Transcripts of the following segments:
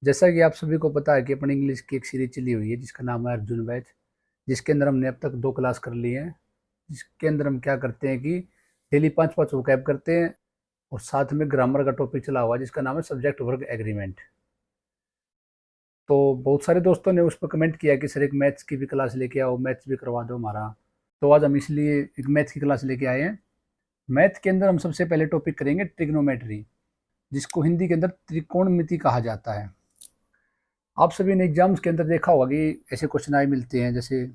जैसा कि आप सभी को पता है कि अपनी इंग्लिश की एक सीरीज चली हुई है जिसका नाम है अर्जुन बैच, जिसके अंदर हमने अब तक 2 क्लास कर ली हैं। जिसके अंदर हम क्या करते हैं कि डेली 5-5 वोकैब करते हैं और साथ में ग्रामर का टॉपिक चला हुआ है जिसका नाम है सब्जेक्ट वर्ब एग्रीमेंट। तो बहुत सारे दोस्तों ने उस पर कमेंट किया कि सर एक मैथ्स की भी क्लास लेके आओ, मैथ्स भी करवा दो हमारा। तो आज हम इसलिए एक मैथ्स की क्लास लेके आए हैं। मैथ के अंदर हम सबसे पहले टॉपिक करेंगे ट्रिग्नोमेट्री, जिसको हिंदी के अंदर त्रिकोणमिति कहा जाता है। आप सभी ने एग्जाम्स के अंदर देखा होगा कि ऐसे क्वेश्चन आए मिलते हैं, जैसे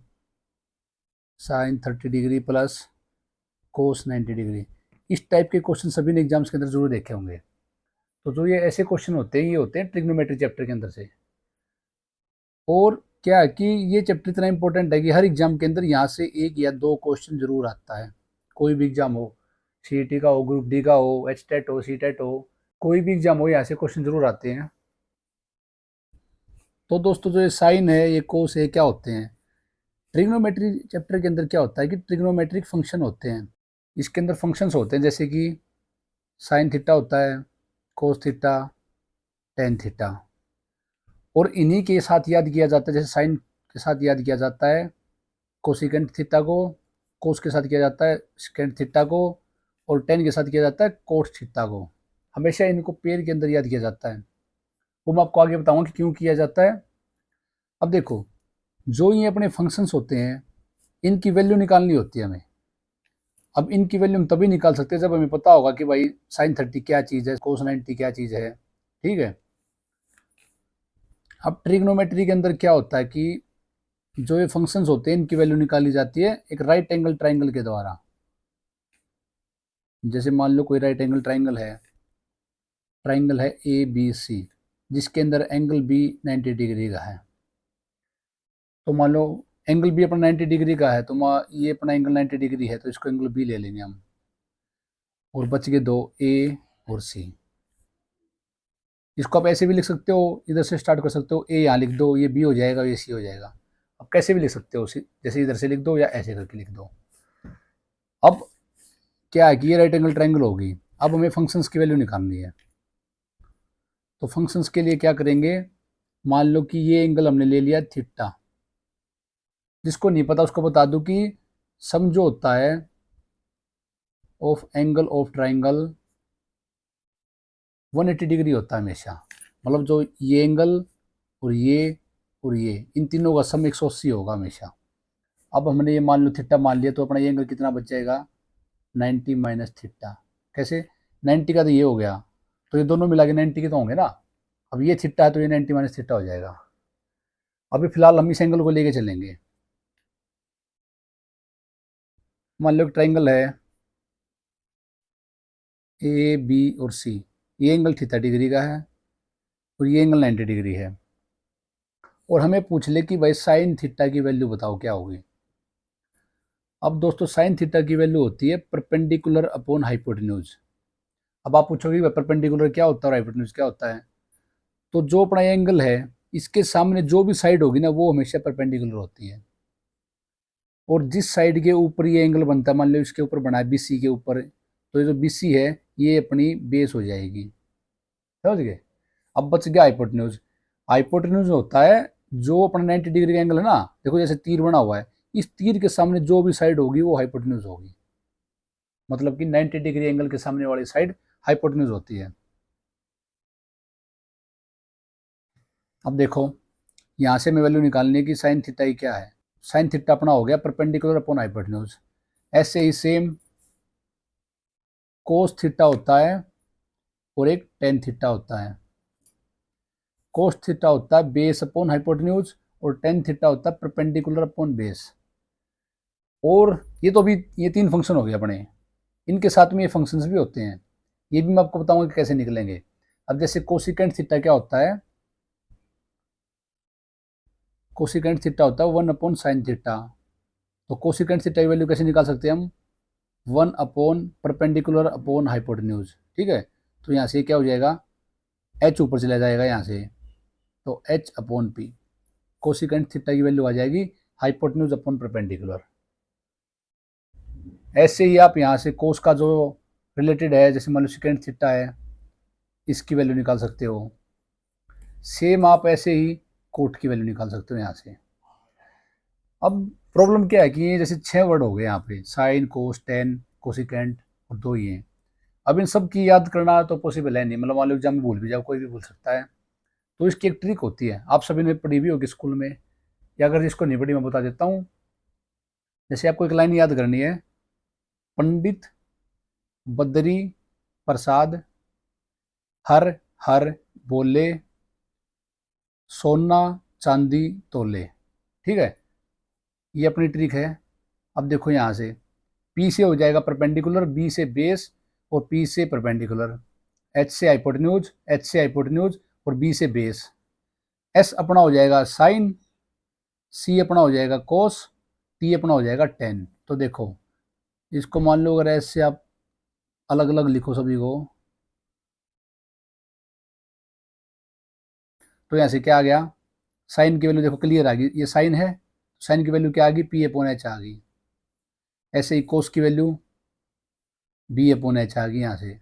sine 30 degree plus cos 90 degree. इस टाइप के क्वेश्चन सभी ने एग्जाम्स के अंदर जरूर देखे होंगे। तो जो ये ऐसे क्वेश्चन होते हैं, ये होते हैं ट्रिग्नोमेट्री चैप्टर के अंदर से। और क्या है कि ये चैप्टर इतना इंपॉर्टेंट है कि हर एग्जाम के अंदर यहाँ से 1 या 2 क्वेश्चन जरूर आता है। कोई भी एग्जाम हो, सीईटी का हो, ग्रुप डी का हो, एचटेट हो, सीटेट हो, कोई भी एग्जाम हो, यहाँ से क्वेश्चन जरूर आते हैं। तो दोस्तों, जो ये साइन है, ये कोस है, क्या होते हैं? ट्रिग्नोमेट्री चैप्टर के अंदर क्या होता है कि ट्रिग्नोमेट्रिक फंक्शन होते हैं। इसके अंदर फंक्शंस होते हैं, जैसे कि साइन थीटा होता है, कोस थीटा, टेन थीटा। और इन्हीं के साथ याद किया जाता है, जैसे साइन के साथ याद किया जाता है कोसिकेंट थीटा को, कोस के साथ किया जाता है सेकेंट थीटा को, और टेन के साथ किया जाता है कोस थीटा को। हमेशा इनको पेयर के अंदर याद किया जाता है। वो मैं आपको आगे बताऊंगा कि क्यों किया जाता है। अब देखो, जो ये अपने फंक्शंस होते हैं, इनकी वैल्यू निकालनी होती है हमें। अब इनकी वैल्यू हम तभी निकाल सकते हैं जब हमें पता होगा कि भाई साइन 30 क्या चीज़ है, कोस 90 क्या चीज़ है। ठीक है। अब ट्रिग्नोमेट्री के अंदर क्या होता है कि जो ये फंक्शंस होते हैं, इनकी वैल्यू निकाली जाती है एक राइट एंगल ट्राइंगल के द्वारा। जैसे मान लो कोई राइट एंगल ट्राइंगल है ए बी सी, जिसके अंदर एंगल बी 90 डिग्री का है। तो मान लो एंगल बी अपना 90 डिग्री का है, तो ये अपना एंगल 90 डिग्री है, तो इसको एंगल बी ले लेंगे हम। और बच गए 2, ए और सी। इसको आप ऐसे भी लिख सकते हो, इधर से स्टार्ट कर सकते हो, ए यहाँ लिख दो, ये बी हो जाएगा, ये सी हो जाएगा। अब कैसे भी लिख सकते हो, जैसे इधर से लिख दो या ऐसे करके लिख दो। अब क्या है कि ये राइट एंगल ट्रायंगल होगी। अब हमें फंक्शंस की वैल्यू निकालनी है। तो फंक्शंस के लिए क्या करेंगे, मान लो कि ये एंगल हमने ले लिया थीटा। जिसको नहीं पता उसको बता दूं कि सम जो होता है of angle of triangle 180 degree होता है हमेशा। मतलब जो ये एंगल और ये इन तीनों का सम 180 होगा हमेशा। अब हमने ये मान लो थीटा मान लिया, तो अपना ये एंगल कितना बच जाएगा, 90 माइनस थीटा। कैसे? 90 का तो ये हो गया, तो ये दोनों मिला के 90 के तो होंगे ना। अब ये थीटा है तो ये 90 माइनस थीटा हो जाएगा। अभी फिलहाल हम इस एंगल को लेके चलेंगे। मान लो ट्राइंगल है ए बी और सी। ये एंगल थीटा डिग्री का है और ये एंगल 90 डिग्री है। और हमें पूछ ले कि भाई साइन थीटा की वैल्यू बताओ क्या होगी। अब दोस्तों, साइन थीटा की वैल्यू होती है परपेंडिकुलर अपॉन हाइपोटेन्यूज। अब आप पूछोगे भाई परपेंडिकुलर क्या होता है और हाइपोटेन्यूज क्या होता है। तो जो अपना एंगल है, इसके सामने जो भी साइड होगी ना, वो हमेशा परपेंडिकुलर होती है। और जिस साइड के ऊपर ये एंगल बनता है, मान लो इसके ऊपर बना है बीसी के ऊपर, तो ये जो बीसी है, ये अपनी बेस हो जाएगी। समझ गए? अब बच गया हाइपोटेन्यूज। हाइपोटेन्यूज होता है जो अपना 90 डिग्री का एंगल है ना, देखो जैसे तीर बना हुआ है, इस तीर के सामने जो भी साइड होगी वो हाइपोटेन्यूज होगी। मतलब कि 90 डिग्री एंगल के सामने वाली साइड हाइपोटेन्यूज होती है। अब देखो, यहाँ से हमें वैल्यू निकालनी है कि साइन थीटा ही क्या है। साइन थीटा अपना हो गया परपेंडिकुलर अपॉन हाइपोटेन्यूज। ऐसे ही सेम कोस थीटा होता है और एक टेन थीटा होता है। कोस थीटा होता है बेस अपॉन हाइपोटेन्यूज और टेन थीटा होता है परपेंडिकुलर अपॉन बेस। और ये तो अभी ये 3 फंक्शन हो गए अपने। इनके साथ में ये फंक्शंस भी होते हैं, ये भी मैं आपको बताऊंगा कि कैसे निकलेंगे। अब जैसे कोसिकेंट थीटा क्या होता है, कोसिकेंट थीटा होता है 1 अपॉन साइन थीटा। तो कोसिकेंट थीटा की वैल्यू कैसे निकाल सकते हैं हम, 1 अपॉन परपेंडिकुलर अपॉन हाइपोटेन्यूज। ठीक है। तो यहाँ से क्या हो जाएगा, एच ऊपर चला जाएगा यहाँ से, तो H upon P. Cosecant theta की वैल्यू आ जाएगी हाइपोटेन्यूज अपॉन परपेंडिकुलर। ऐसे ही आप यहाँ से कोस का जो रिलेटेड है, जैसे मान लो सेकेंड थीटा है, इसकी वैल्यू निकाल सकते हो। सेम आप ऐसे ही कोट की वैल्यू निकाल सकते हो यहाँ से। अब प्रॉब्लम क्या है कि ये जैसे 6 वर्ड हो गए यहाँ पे, साइन, कोस, टेन, कोसिकेंट और 2 ही हैं। अब इन सब की याद करना तो पॉसिबल है नहीं, मतलब मान लो एग्जाम में भूल भी जाओ, कोई भी भूल सकता है। तो इसकी एक ट्रिक होती है, आप सभी ने पढ़ी भी होगी स्कूल में, या अगर जिसको नहीं पढ़ी मैं बता देता हूँ। जैसे आपको एक लाइन याद करनी है, पंडित बद्री प्रसाद हर हर बोले सोना चांदी तोले। ठीक है, ये अपनी ट्रिक है। अब देखो यहाँ से पी से हो जाएगा परपेंडिकुलर, बी से बेस और पी से परपेंडिकुलर, एच से हाइपोटेन्यूज, एच से हाइपोटेन्यूज और बी से बेस। एस अपना हो जाएगा साइन, सी अपना हो जाएगा कोस, टी अपना हो जाएगा टेन। तो देखो इसको मान लो अगर ऐसे आप अलग अलग लिखो सभी को, तो यहाँ से क्या आ गया, साइन की वैल्यू देखो क्लियर आ गई, ये साइन है, साइन की वैल्यू क्या आ गई, पी अपॉन एच आ गई। ऐसे ही कोस की वैल्यू बी अपॉन एच आ गई यहाँ से।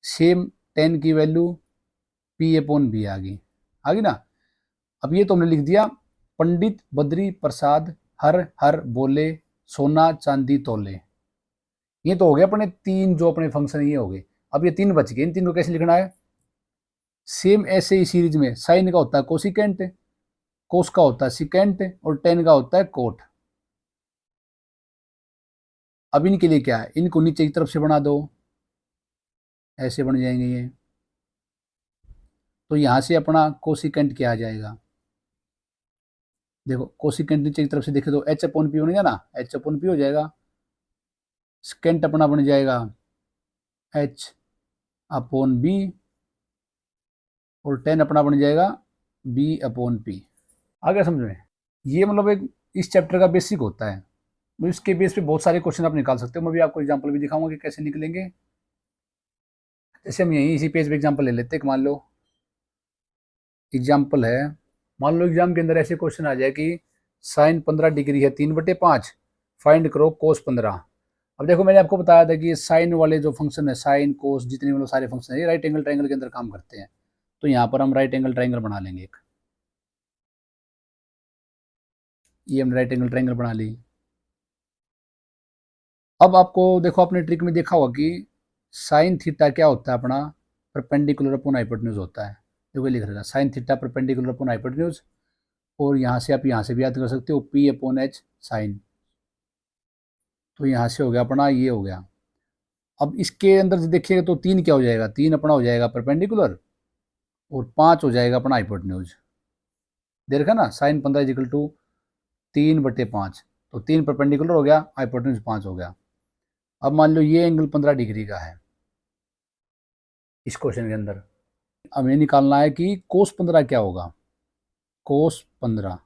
सेम टेन की वैल्यू पी अपॉन बी आ गई ना। अब ये तो हमने लिख दिया, पंडित बद्री प्रसाद हर हर बोले सोना चांदी तोले। ये तो हो गया अपने तीन जो अपने फंक्शन ये हो गए। अब ये तीन बच गए, इन तीन को कैसे लिखना है, सेम ऐसे ही सीरीज में साइन का होता है कोसिकेंट, कोस का होता है सिकेंट और टेन का होता है कोट। अब इनके लिए क्या है, इनको नीचे की तरफ से बना दो, ऐसे बन जाएंगे ये। तो यहां से अपना कोसिकेंट क्या आ जाएगा, देखो कोसिकेंट नीचे की तरफ से देखे तो एच अपॉन पी बनेगा ना, एच अपॉन पी हो जाएगा। स्केंट अपना बन जाएगा एच अपॉन बी और टेन अपना बन जाएगा बी अपॉन पी। आ गया समझ में। ये मतलब एक इस चैप्टर का बेसिक होता है, तो इसके बेस पे बहुत सारे क्वेश्चन आप निकाल सकते हो। मैं भी आपको एग्जांपल भी दिखाऊंगा कि कैसे निकलेंगे। जैसे हम यहीं इसी पेज पे एग्जांपल ले लेते हैं। मान लो एग्जांपल है, मान लो एग्जाम के अंदर ऐसे क्वेश्चन आ जाए कि साइन 15 डिग्री है 3/5, फाइंड करो कोस 15। अब देखो मैंने आपको बताया था कि साइन वाले जो फंक्शन है, साइन कोस जितने मतलब सारे फंक्शन है, ये राइट एंगल ट्राइंगल के अंदर काम करते हैं। तो यहाँ पर हम राइट एंगल ट्राइंगल बना लेंगे एक, ये हम राइट एंगल ट्राइंगल बना ली। अब आपको देखो आपने ट्रिक में देखा होगा कि साइन थीटा क्या होता है अपना, परपेंडिकुलर अपॉन हाइपोटेन्यूज होता है। देखो लिख रहा है sine theta perpendicular upon hypotenuse, और यहाँ से आप यहाँ से भी याद कर सकते हो पी अपॉन एच साइन। तो यहाँ से हो गया अपना, ये हो गया। अब इसके अंदर से देखिएगा तो तीन क्या हो जाएगा, तीन अपना हो जाएगा परपेंडिकुलर और 5 हो जाएगा अपना हाइपोटेन्यूज। देखा ना, साइन 15 इजिकल टू 3/5, तो 3 परपेंडिकुलर हो गया, हाइपोटेन्यूज 5 हो गया। अब मान लो ये एंगल 15 डिग्री का है इस क्वेश्चन के अंदर। हमें निकालना है कि कोस 15 क्या होगा, कोस 15।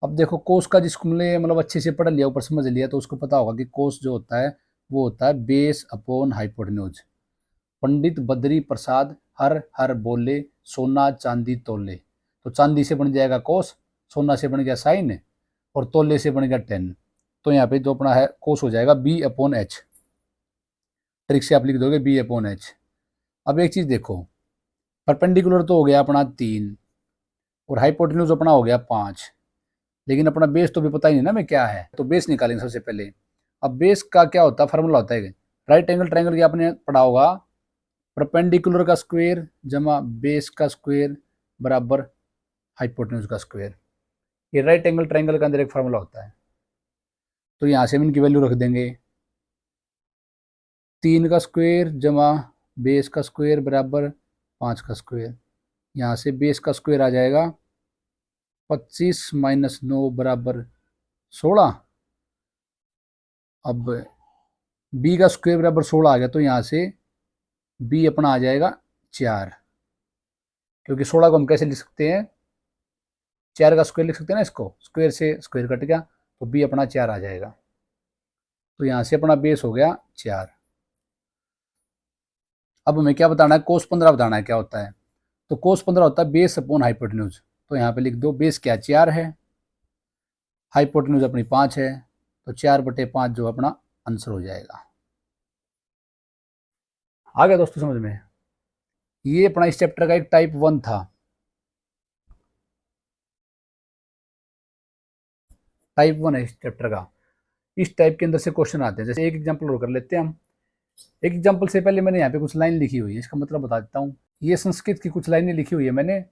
अब देखो कोस का जिसको हमने मतलब अच्छे से पढ़ लिया, ऊपर समझ लिया, तो उसको पता होगा कि कोस जो होता है वो होता है base upon hypotenuse. Pandit Badri Prasad हर हर बोले सोना चांदी तोले। तो चांदी से बन जाएगा कोस, सोना से बन गया साइन और तोले से बन गया टेन। तो यहाँ पे जो अपना है कोस हो जाएगा बी अपॉन एच। ट्रिक से आप लिख दोगे बी अपॉन एच। अब एक चीज़ देखो, परपेंडिकुलर तो हो गया अपना 3 और हाइपोटेन्यूज अपना हो गया 5, लेकिन अपना बेस तो भी पता ही नहीं ना मैं क्या है, तो बेस निकालेंगे सबसे पहले। अब बेस का क्या होता है, फार्मूला होता है राइट एंगल ट्राइंगल की आपने पढ़ा होगा, परपेंडिकुलर का स्क्वायर जमा बेस का स्क्वायर बराबर हाइपोटेन्यूज का स्क्वायर। ये राइट एंगल ट्राइंगल के अंदर एक फार्मूला होता है। तो यहाँ से हम इनकी वैल्यू रख देंगे, 3 का स्क्वायर जमा बेस का स्क्वायर बराबर 5 का स्क्वायर। यहाँ से बेस का स्क्वायर आ जाएगा 25 - 9 बराबर 16। अब बी का स्क्वायर बराबर 16 आ गया, तो यहाँ से बी अपना आ जाएगा 4, क्योंकि 16 को हम कैसे लिख सकते हैं, 4 का स्क्वायर लिख सकते हैं ना, इसको स्क्वायर से स्क्वायर कट गया, तो बी अपना 4 आ जाएगा। तो यहाँ से अपना बेस हो गया 4। अब हमें क्या बताना है, कोस 15 बताना है क्या होता है। तो कोस 15 होता है बेस अपॉन हाइपोटेन्यूज। तो यहाँ पे लिख दो, बेस क्या 4 है, हाइपोटेन्यूज अपनी 5 है, तो 4/5 जो अपना आंसर हो जाएगा। आ गया दोस्तों समझ में। ये अपना इस चैप्टर का एक टाइप 1 था। टाइप 1 है इस चैप्टर का। इस टाइप के अंदर से क्वेश्चन आते हैं। जैसे एक एग्जांपल और कर लेते हैं हम। एक एग्जांपल से पहले मैंने यहाँ पे कुछ लाइन लिखी हुई है, इसका मतलब बता देता हूँ। ये संस्कृत की कुछ लाइनें लिखी हुई है मैंने।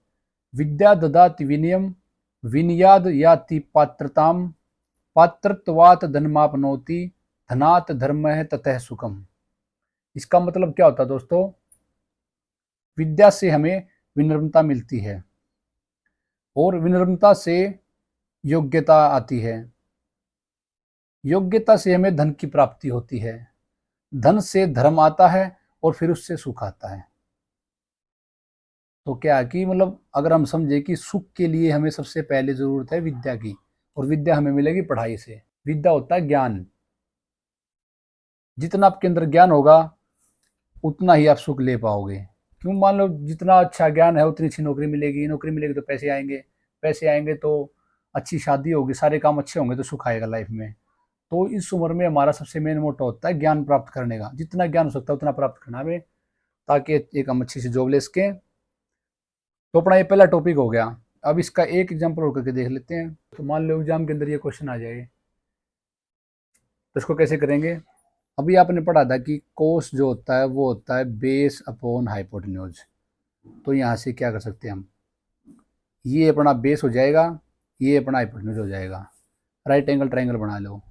विद्या ददाति विनयम, विनयाद याति पात्रताम, पात्रत्वात् धनमापनोति, धनात् धर्मः ततः सुखम। इसका मतलब क्या होता है दोस्तों? विद्या से हमें विनम्रता मिलती है और विनम्रता से योग्यता आती है, योग्यता से हमें धन की प्राप्ति होती है, धन से धर्म आता है और फिर उससे सुख आता है। तो क्या है कि मतलब अगर हम समझे कि सुख के लिए हमें सबसे पहले जरूरत है विद्या की, और विद्या हमें मिलेगी पढ़ाई से। विद्या होता है ज्ञान। जितना आपके अंदर ज्ञान होगा उतना ही आप सुख ले पाओगे। क्यों? मान लो जितना अच्छा ज्ञान है उतनी अच्छी नौकरी मिलेगी, नौकरी मिलेगी तो पैसे आएंगे, पैसे आएंगे तो अच्छी शादी होगी, सारे काम अच्छे होंगे तो सुख आएगा लाइफ में। तो इस उम्र में हमारा सबसे मेन मोटो होता है ज्ञान प्राप्त करने का। जितना ज्ञान हो सकता है उतना प्राप्त करना हमें, ताकि एक हम अच्छी सी जॉब ले सकें। तो अपना ये पहला टॉपिक हो गया। अब इसका एक एग्जाम्पल और करके देख लेते हैं। तो मान लो एग्जाम के अंदर ये क्वेश्चन आ जाए तो इसको कैसे करेंगे? अभी आपने पढ़ा था कि कोस जो होता है वो होता है बेस अपॉन हाइपोटेन्यूज। तो यहाँ से क्या कर सकते हैं हम? ये अपना बेस हो जाएगा, ये अपना हाइपोटेन्यूज हो जाएगा। राइट एंगल ट्राइंगल बना लो।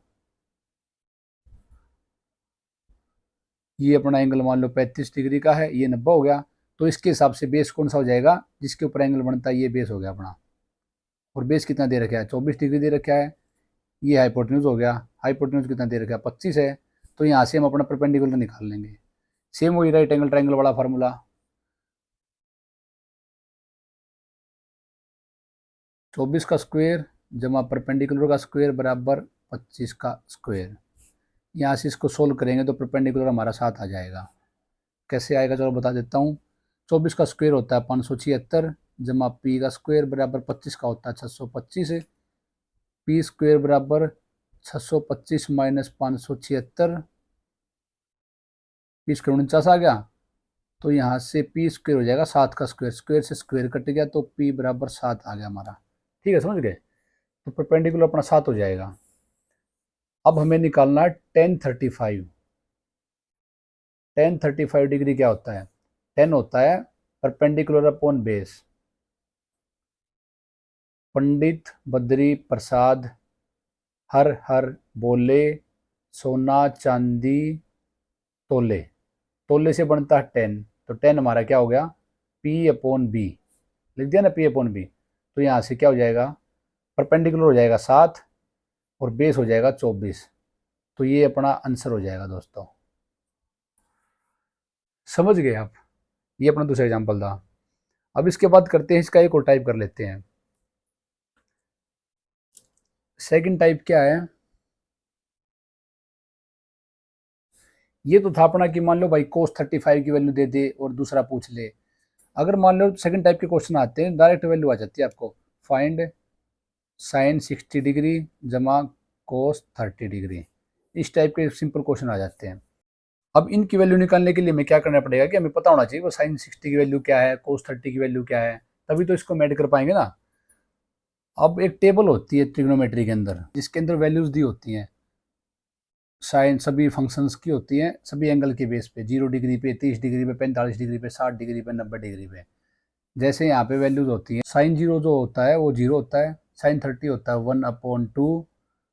ये अपना एंगल मान लो 35 डिग्री का है, ये 90 हो गया। तो इसके हिसाब से बेस कौन सा हो जाएगा? जिसके ऊपर एंगल बनता है ये बेस हो गया अपना। और बेस कितना दे रखा है? 24 डिग्री दे रखा है। ये हाइपोटेन्यूज हो गया। हाइपोटेन्यूज कितना दे रखा है? 25 है। तो यहाँ से हम अपना परपेंडिकुलर निकाल लेंगे। सेम वही राइट एंगल ट्राइंगल वाला फार्मूला। 24 का स्क्वायर जमा परपेंडिकुलर का स्क्वायर बराबर 25 का स्क्वायर। यहाँ से इसको सोल्व करेंगे तो परपेंडिकुलर हमारा साथ आ जाएगा। कैसे आएगा चलो बता देता हूँ। 24 का स्क्वायर होता है 576 जमा पी का स्क्वायर बराबर 25 का होता है 625 है। पी स्क्वायर बराबर 625 माइनस 576, पी स्क्वायर 49 आ गया। तो यहाँ से पी स्क्वायर हो जाएगा 7 का स्क्वायर, स्क्वायर से स्क्वायर कट गया तो पी बराबर 7 आ गया हमारा। ठीक है, समझ गए? तो परपेंडिकुलर अपना 7 हो जाएगा। अब हमें निकालना है टेन थर्टी फाइव डिग्री क्या होता है? 10 होता है perpendicular upon base. Pandit Badri Prasad हर हर बोले, सोना चांदी तोले। तोले से बनता है 10। तो 10 हमारा क्या हो गया? P upon B. लिख दिया ना, पी अपॉन बी। तो यहाँ से क्या हो जाएगा? परपेंडिकुलर हो जाएगा 7 और बेस हो जाएगा 24। तो ये अपना आंसर हो जाएगा दोस्तों। समझ गए आप? ये अपना दूसरा एग्जाम्पल था। अब इसके बाद करते हैं इसका एक और टाइप कर लेते हैं। सेकंड टाइप क्या है? ये तो था अपना कि मान लो भाई cos 35 की वैल्यू दे दे और दूसरा पूछ ले। अगर मान लो सेकंड टाइप के क्वेश्चन आते हैं डायरेक्ट वैल्यू आ जाती है आपको। फाइंड साइन 60 डिग्री जमा cos 30 डिग्री। इस टाइप के सिंपल क्वेश्चन आ जाते हैं। अब इनकी वैल्यू निकालने के लिए हमें क्या करना पड़ेगा कि हमें पता होना चाहिए वो साइन 60 की वैल्यू क्या है, cos 30 की वैल्यू क्या है, तभी तो इसको ऐड कर पाएंगे ना। अब एक टेबल होती है ट्रिग्नोमेट्री के अंदर जिसके अंदर वैल्यूज दी होती हैं। साइन सभी फंक्शंस की होती हैं सभी एंगल के बेस पे, 0 डिग्री पे, 30 डिग्री पे, 45 डिग्री पे, 60 डिग्री पे, 90 डिग्री पे। जैसे यहाँ पे वैल्यूज होती हैं, साइन 0 जो होता है वो 0 होता है, साइन 30 होता है 1/2,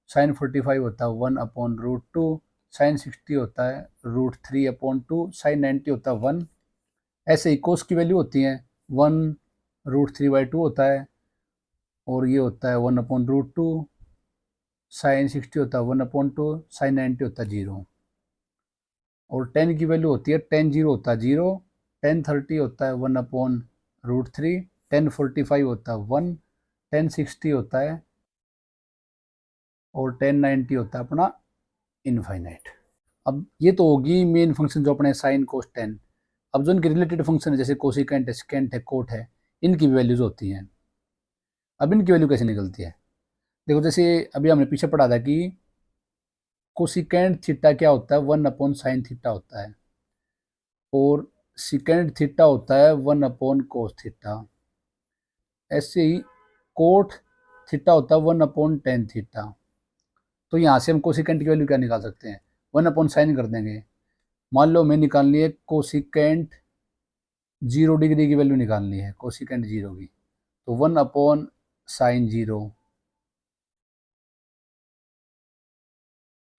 साइन 45 होता है 1/√2, साइन 60 होता है √3/2, साइन 90 होता है 1। ऐसे ही कोस की वैल्यू होती हैं 1√3/2 होता है, और ये होता है 1/√2, साइन 60 होता है 1/2, साइन 90 होता है 0। और 10 की वैल्यू होती है tan 0 होता है 0, tan 30 होता है 1/√3, tan 45 होता है 1, tan 60 होता है, और tan 90 होता है अपना इनफाइनाइट। अब ये तो होगी मेन फंक्शन जो अपने साइन कोस टेन। अब जो इनके रिलेटेड फंक्शन है जैसे कोसिकेंट है, सेकेंट है, कोट है, इनकी भी वैल्यूज होती हैं। अब इनकी वैल्यू कैसे निकलती है? देखो जैसे अभी हमने पीछे पढ़ा था कि कोसिकेंट थीटा क्या होता है? 1/sin थीटा होता है। और सिकेंड थीटा होता है 1/cos थीटा। ऐसे ही कोट थीटा होता है 1/tan थीटा। तो यहाँ से हम कोसिकेंट की वैल्यू क्या निकाल सकते हैं, 1/sin कर देंगे। मान लो हमें निकालनी है कोसिकेंट 0 डिग्री की वैल्यू निकालनी है, कोसिकेंट 0 की, तो 1/sin 0।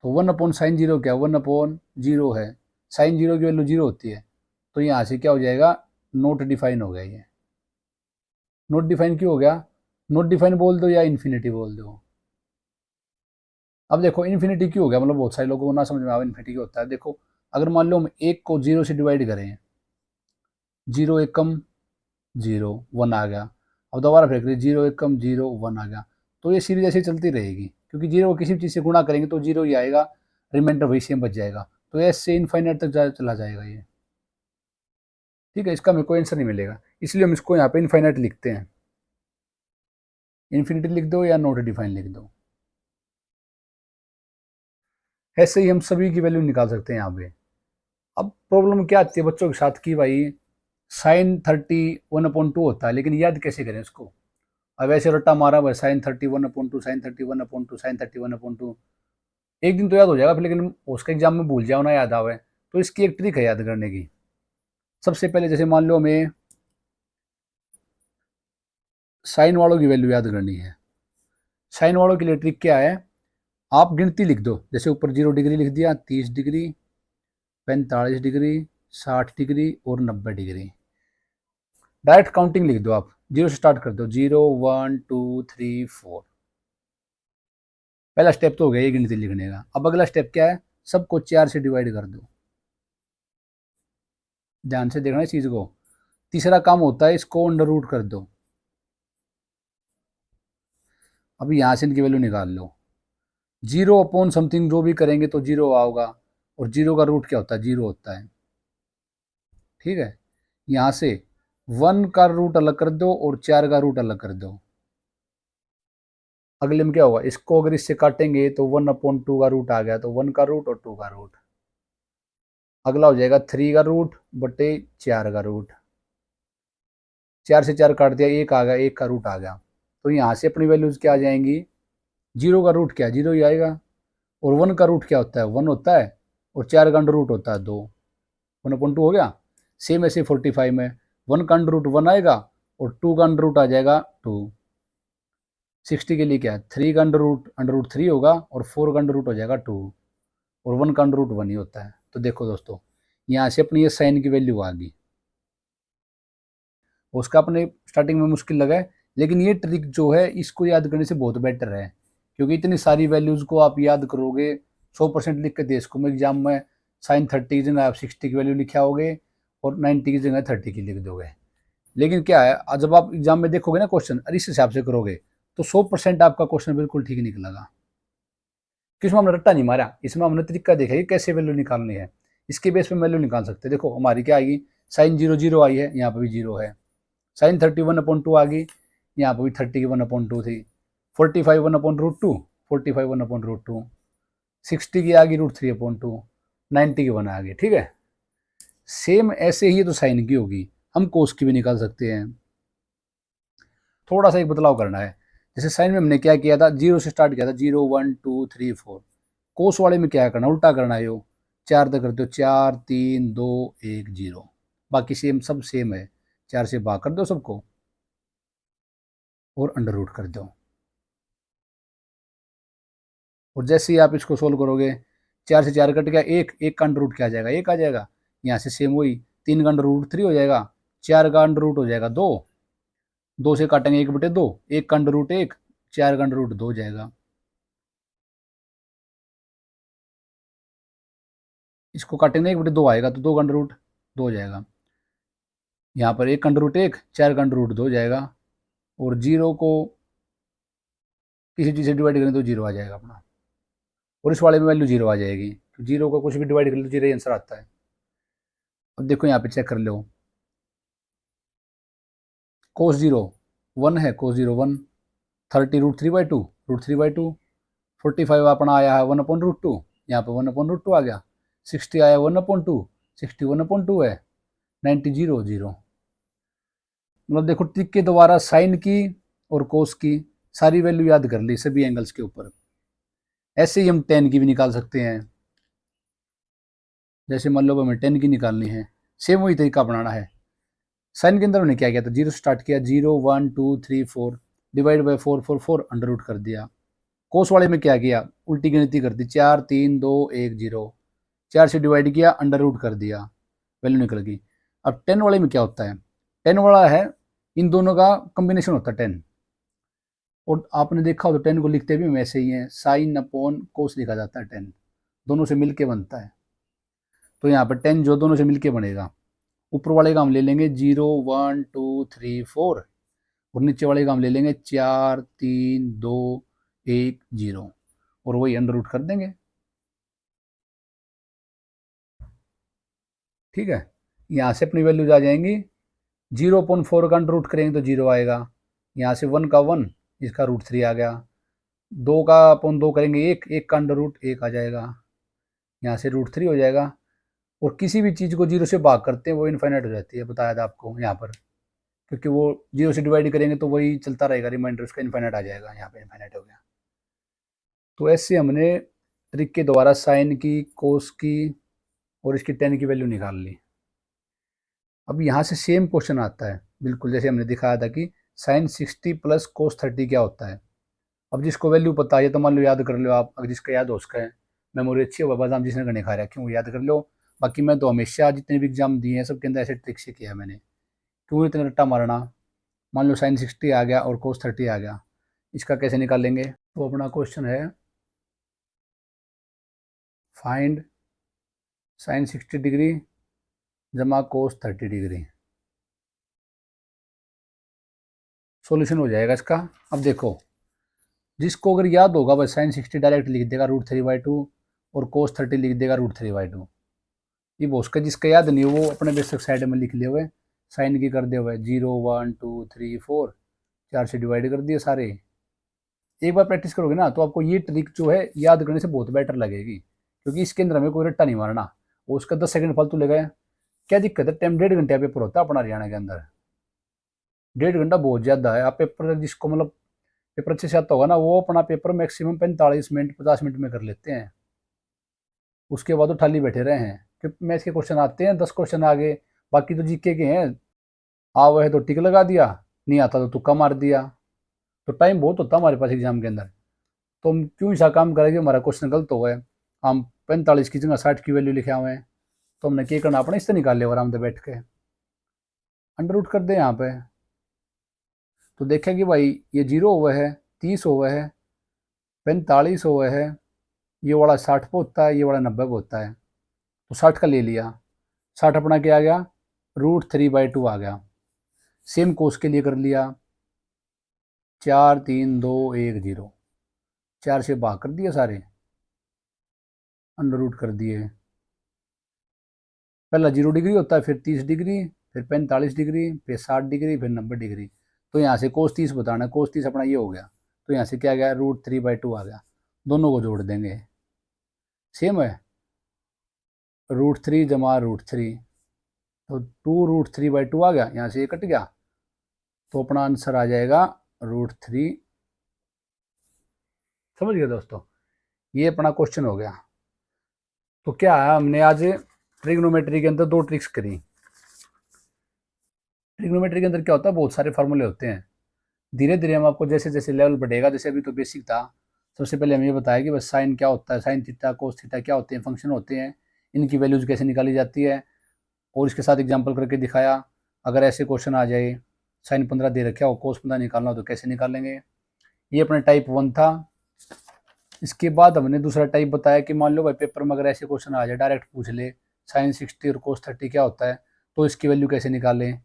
तो 1/sin 0 क्या, 1/0 है, sin 0 की वैल्यू 0 होती है। तो यहाँ से क्या हो जाएगा, नोट डिफाइन हो गया। ये नोट डिफाइन क्यों हो गया, नोट डिफाइन बोल दो या इन्फिनिटी बोल दो। अब देखो इन्फिनिटी क्यों हो गया, मतलब बहुत सारे लोगों को ना समझ में आवे इन्फिनिटी क्यों होता है। देखो अगर मान लो हम 1 को 0 से डिवाइड करें, 0 एकम 0 1 आ गया, अब दोबारा फेंक रहे 0 एकम 0 1 आ गया, तो ये सीरीज ऐसे चलती रहेगी, क्योंकि 0 को किसी चीज़ से गुणा करेंगे तो 0 ही आएगा, रिमाइंडर वही सेम बच जाएगा। तो ऐसे इनफाइनाइट तक चला जाएगा ये। ठीक है, इसका हमें कोई आंसर नहीं मिलेगा, इसलिए हम इसको यहाँ पे इनफाइनाइट लिखते हैं। इन्फिनिटी लिख दो या नॉट डिफाइन लिख दो। ऐसे ही हम सभी की वैल्यू निकाल सकते हैं यहाँ पे। अब प्रॉब्लम क्या आती है बच्चों के साथ कि भाई sin 30 1/2 होता है, लेकिन याद कैसे करें इसको। अब ऐसे रट्टा मारा भाई sin 30 1/2, sin 30 1/2, sin 30 1/2, एक दिन तो याद हो जाएगा, फिर लेकिन उसके एग्जाम में भूल जाओ ना याद आवे, तो इसकी एक ट्रिक है याद करने की। सबसे पहले जैसे मान लो हमें साइन वालों की वैल्यू याद करनी है। साइन वालों के लिए ट्रिक क्या है, आप गिनती लिख दो, जैसे ऊपर 0 डिग्री लिख दिया, 30 डिग्री, 45 डिग्री, 60 डिग्री और 90 डिग्री। डायरेक्ट काउंटिंग लिख दो, आप 0 से स्टार्ट कर दो, 0 1 2 3 4। पहला स्टेप तो हो गया ये गिनती लिखने का। अब अगला स्टेप क्या है, सबको 4 से डिवाइड कर दो। ध्यान से देखना इस चीज को। तीसरा काम होता है इसको अंडर रूट कर दो। अब यहां से इनकी वैल्यू निकाल लो, 0 अपॉन समथिंग जो भी करेंगे तो 0 आओगा, और 0 का रूट क्या होता है, 0 होता है। ठीक है, यहां से 1 का रूट अलग कर दो और 4 का रूट अलग कर दो। अगले में क्या होगा, इसको अगर इससे काटेंगे तो 1/2 का रूट आ गया, तो 1 का रूट और 2 का रूट। अगला हो जाएगा 3 का रूट बटे 4 का रूट। 4 से 4 काट दिया, 1 आ गया, 1 का रूट आ गया। तो यहाँ से अपनी वैल्यूज क्या आ जाएंगी, 0 का रूट क्या, 0 ही आएगा, और 1 का रूट क्या होता है, 1 होता है, और 4 का अंडर रूट होता है 2, 1/2 हो गया। सेम ऐसे 45 में 1 का अंडर रूट 1 आएगा, और 2 का अंडर रूट आ जाएगा 2। 60 के लिए क्या है, 3 का अंडर रूट 3 होगा, और 4 का अंडर रूट हो जाएगा 2, और 1 का अंडर रूट 1 ही होता है। तो देखो दोस्तों, यहाँ से अपनी ये साइन की वैल्यू आ गई। उसका अपने स्टार्टिंग में मुश्किल लगा है, लेकिन ये ट्रिक जो है इसको याद करने से बहुत बेटर है, क्योंकि इतनी सारी वैल्यूज को आप याद करोगे, 100% लिख के दे इसको मैं एग्जाम में, sin 30 की जगह आप 60 की वैल्यू लिखे आओगे, और 90 की जगह 30 की लिख दोगे। लेकिन क्या है, जब आप एग्जाम में देखोगे ना क्वेश्चन, और इस हिसाब से करोगे, तो 100% आपका क्वेश्चन बिल्कुल ठीक निकलेगा। किसमें हमने रट्टा नहीं मारा, इसमें हमने तरीका देखा कि कैसे वैल्यू निकालनी है, इसके बेस पे वैल्यू निकाल सकते हैं। देखो हमारी क्या आएगी, sin 0 0 आई है, यहाँ पर भी 0 है। sin 30 1/2 आ गई, यहाँ पर भी 30 की 1/2 थी। 45 1/√2, 45 1/√2, 60 की आ गई √3/2, 90 की 1 आ गई। ठीक है, सेम ऐसे ही तो साइन की होगी, हम कोस की भी निकाल सकते हैं। थोड़ा सा एक बदलाव करना है, जैसे साइन में हमने क्या किया था, 0 से स्टार्ट किया था, 0 1 2 3 4। कोस वाले में क्या करना, उल्टा करना है, यो 4 तक करते हो, 4 3 2 1 0, बाकी सेम सब सेम है। 4 से भाग कर दो सबको, और अंडर रूट कर दो। और जैसे ही आप इसको सोल्व करोगे, 4 से 4 कट गया, एक का अंडर रूट क्या आ जाएगा, 1 आ जाएगा। यहाँ से सेम वही, 3 का अंडर रूट 3 हो जाएगा, 4 का अंडर रूट हो जाएगा 2, 2 से काटेंगे 1/2, 1 का अंडर रूट 1, 4 का अंडर रूट 2 हो जाएगा। इसको काटेंगे 1/2 आएगा, तो 2 का अंडर रूट 2 हो जाएगा। यहाँ पर 1 का अंडर रूट 1, 4 का अंडर रूट 2 हो जाएगा, और 0 को किसी चीज़ से डिवाइड करें तो 0 आ जाएगा अपना, और इस वाले में वैल्यू 0 आ जाएगी, तो 0 को कुछ भी डिवाइड कर लो तो 0 ही आंसर आता है। अब देखो यहाँ पे चेक कर लो, cos 0 1 है, cos 0 1, 30 √3/2, √3/2, 45 अपना आया है 1/√2, यहाँ पे 1/√2 आ गया, 60 आया 1/2, 60 1/2 है, 90 मतलब देखो ट्रिक के द्वारा साइन की और कोस की सारी वैल्यू याद कर ली सभी एंगल्स के ऊपर। ऐसे ही हम टेन की भी निकाल सकते हैं। जैसे मान लो हमें टेन की निकालनी है, सेम वही तरीका अपनाना है। साइन के अंदर हमने क्या किया था, 0 स्टार्ट किया, 0 1 2 3 4 डिवाइड बाई 4 4 4 अंडर रूट कर दिया। कोस वाले में क्या किया, उल्टी गिनती कर दी, 4 3 2 1 0, 4 से डिवाइड किया, अंडर रूट कर दिया, वैल्यू निकल गई। अब 10 वाले में क्या होता है, 10 वाला है इन दोनों का कॉम्बिनेशन होता है 10, और आपने देखा हो तो 10 को लिखते भी वैसे ही है, साइन अपॉन कोस लिखा जाता है, 10 दोनों से मिलके बनता है। तो यहाँ पर 10 जो दोनों से मिलके बनेगा, ऊपर वाले का हम ले लेंगे 0 1 2 3 4 और नीचे वाले का हम ले लेंगे 4 3 2 1 0 और वही अंडर रूट कर देंगे। ठीक है, यहाँ से अपनी वैल्यूज आ जाएंगी। 0.4 का अंडर रूट करेंगे तो 0 आएगा, यहाँ से 1 का 1, इसका रूट 3 आ गया। 2 का अपॉन 2 करेंगे 1, 1 का अंडर रूट 1 आ जाएगा, यहाँ से रूट 3 हो जाएगा। और किसी भी चीज़ को 0 से भाग करते हैं वो इनफाइनाइट हो जाती है, बताया था आपको यहाँ पर, क्योंकि वो 0 से डिवाइड करेंगे तो वही चलता रहेगा, रिमाइंडर उसका इनफाइनाइट आ जाएगा, यहाँ पे इनफाइनाइट हो गया। तो ऐसे हमने ट्रिक के द्वारा साइन की, कोस की और इसकी 10 की वैल्यू निकाल ली। अब यहाँ से सेम क्वेश्चन आता है, बिल्कुल जैसे हमने दिखाया था कि साइन 60 प्लस कोस 30 क्या होता है। अब जिसको वैल्यू पता है तो मान लो याद कर लो आप, अगर जिसका याद हो उसका है, मेमोरी अच्छी हो, बादाम जिसने गणे खा रहा है क्यों याद कर लो। बाकी मैं तो हमेशा जितने भी एग्जाम दिए हैं सबके अंदर ऐसे ट्रिक से किया है मैंने, क्यों इतना रट्टा मारना। मान लो साइन 60 आ गया और कोस 30 आ गया, इसका कैसे निकालेंगे। तो अपना क्वेश्चन है फाइंड साइन 60 डिग्री जमा कोस 30 डिग्री, सॉल्यूशन हो जाएगा इसका। अब देखो जिसको अगर याद होगा बस साइन 60 डायरेक्ट लिख देगा √3/2 और कोस 30 लिख देगा √3/2। ये वो उसका जिसका याद नहीं है वो अपने बेसिक साइड में लिख लिए हुए, साइन की कर दिए हुए 0 1 2 3 4, 4 से डिवाइड कर दिए सारे। एक बार प्रैक्टिस करोगे ना तो आपको ये ट्रिक जो है याद करने से बहुत बेटर लगेगी, क्योंकि इसके अंदर हमें कोई रट्टा नहीं मारना, वो उसका 10 सेकंड फालतू ले गए। क्या दिक्कत है, टाइम 1.5 घंटे पेपर होता है अपना हरियाणा के अंदर, 1.5 घंटा बहुत ज़्यादा है। आप पेपर जिसको मतलब पेपर अच्छे से आता होगा ना वो अपना पेपर मैक्सिमम 45 मिनट 50 मिनट में कर लेते हैं, उसके बाद तो खाली बैठे रहे हैं, क्योंकि मैथ्स के क्वेश्चन आते हैं 10 क्वेश्चन आगे, बाकी तो जीके के हैं, आ वह तो टिक लगा दिया, नहीं आता तो तुक्का मार दिया। तो टाइम बहुत होता है हमारे पास एग्जाम के अंदर, तो हम क्यों ऐसा काम करेंगे, हमारा क्वेश्चन गलत हो गए, हम 45 की जगह 60 की वैल्यू लिखे हुए हैं, तो हमने क्या करना, अपने इससे निकाल लिया आराम से बैठ के, अंडर रूट कर दे यहाँ पे। तो देखें कि भाई ये 0 हुआ है, 30 हुआ है, 45 हुआ है, ये वाला 60 पे होता है, ये वाला 90 पे होता है, तो 60 का ले लिया, 60 अपना क्या आ गया, √3/2 आ गया। सेम कोस के लिए कर लिया, 4 3 2 1 0, 4 से भाग कर दिए सारे, अंडर रूट कर दिए। पहला 0 डिग्री होता है, फिर 30 डिग्री, फिर 45 डिग्री, फिर 60 डिग्री, फिर 90 डिग्री। तो यहाँ से कोस 30 बताना है, कोस 30 अपना ये हो गया, तो यहाँ से क्या आ गया, √3/2 आ गया, दोनों को जोड़ देंगे, सेम है, √3 जमा √3, तो 2√3/2 आ गया, यहाँ से ये कट गया, तो अपना आंसर आ जाएगा √3। समझ गए दोस्तों, ये अपना क्वेश्चन हो गया। तो क्या है, हमने आज ट्रिग्नोमेट्री के अंदर 2 ट्रिक्स करी। ट्रिग्नोमेट्री के अंदर क्या होता है, बहुत सारे फार्मूले होते हैं, धीरे धीरे हम आपको जैसे जैसे लेवल बढ़ेगा, जैसे अभी तो बेसिक था, सबसे पहले हमें ये बताया कि बस साइन क्या होता है, साइन थीटा कोस थीटा क्या होते हैं, फंक्शन होते हैं, इनकी वैल्यूज कैसे निकाली जाती है, और इसके साथ एग्जाम्पल करके दिखाया। अगर ऐसे क्वेश्चन आ जाए, साइन 15 दे रखा हो, कोस 15 निकालना हो तो कैसे निकालेंगे, ये अपना टाइप 1 था। इसके बाद हमने दूसरा टाइप बताया कि मान लो भाई पेपर में अगर ऐसे क्वेश्चन आ जाए, डायरेक्ट पूछ ले साइन 60 और कोस 30 क्या होता है, तो इसकी वैल्यू कैसे निकालें।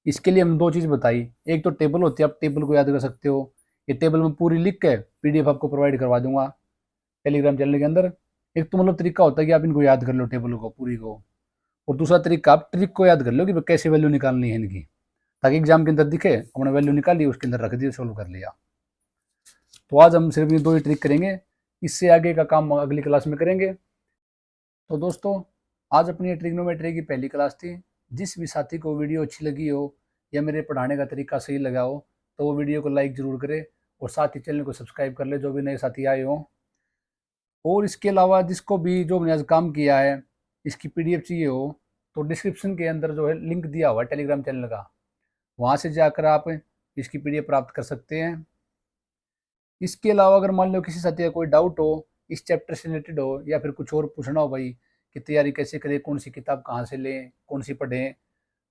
इसके लिए हम 2 चीज़ बताई, एक तो टेबल होती है, आप टेबल को याद कर सकते हो, ये टेबल में पूरी लिख के PDF आपको प्रोवाइड करवा दूंगा टेलीग्राम चैनल के अंदर। एक तो मतलब तरीका होता है कि आप इनको याद कर लो टेबल को पूरी को, और दूसरा तरीका आप ट्रिक को याद कर लो कि कैसे वैल्यू निकालनी है इनकी, ताकि एग्जाम के अंदर दिखे, अपने वैल्यू निकाली उसके अंदर रख दिया, सोल्व कर लिया। तो आज हम सिर्फ ये 2 ही ट्रिक करेंगे, इससे आगे का काम अगली क्लास में करेंगे। तो दोस्तों आज अपनी ट्रिग्नोमेट्री की पहली क्लास थी, जिस भी साथी को वीडियो अच्छी लगी हो या मेरे पढ़ाने का तरीका सही लगा हो तो वो वीडियो को लाइक ज़रूर करे और साथ ही चैनल को सब्सक्राइब कर ले, जो भी नए साथी आए हों। और इसके अलावा जिसको भी जो मैंने आज काम किया है इसकी पीडीएफ चाहिए हो तो डिस्क्रिप्शन के अंदर जो है लिंक दिया हुआ है टेलीग्राम चैनल का, वहाँ से जाकर आप इसकी पीडीएफ प्राप्त कर सकते हैं। इसके अलावा अगर मान लो किसी साथी का कोई डाउट हो इस चैप्टर से रिलेटेड हो या फिर कुछ और पूछना हो भाई कि तैयारी कैसे करें, कौन सी किताब कहाँ से लें, कौन सी पढ़ें,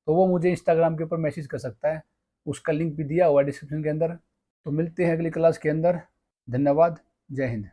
तो वो मुझे इंस्टाग्राम के ऊपर मैसेज कर सकता है। उसका लिंक भी दिया हुआ है डिस्क्रिप्शन के अंदर। तो मिलते हैं अगली क्लास के अंदर। धन्यवाद। जय हिंद।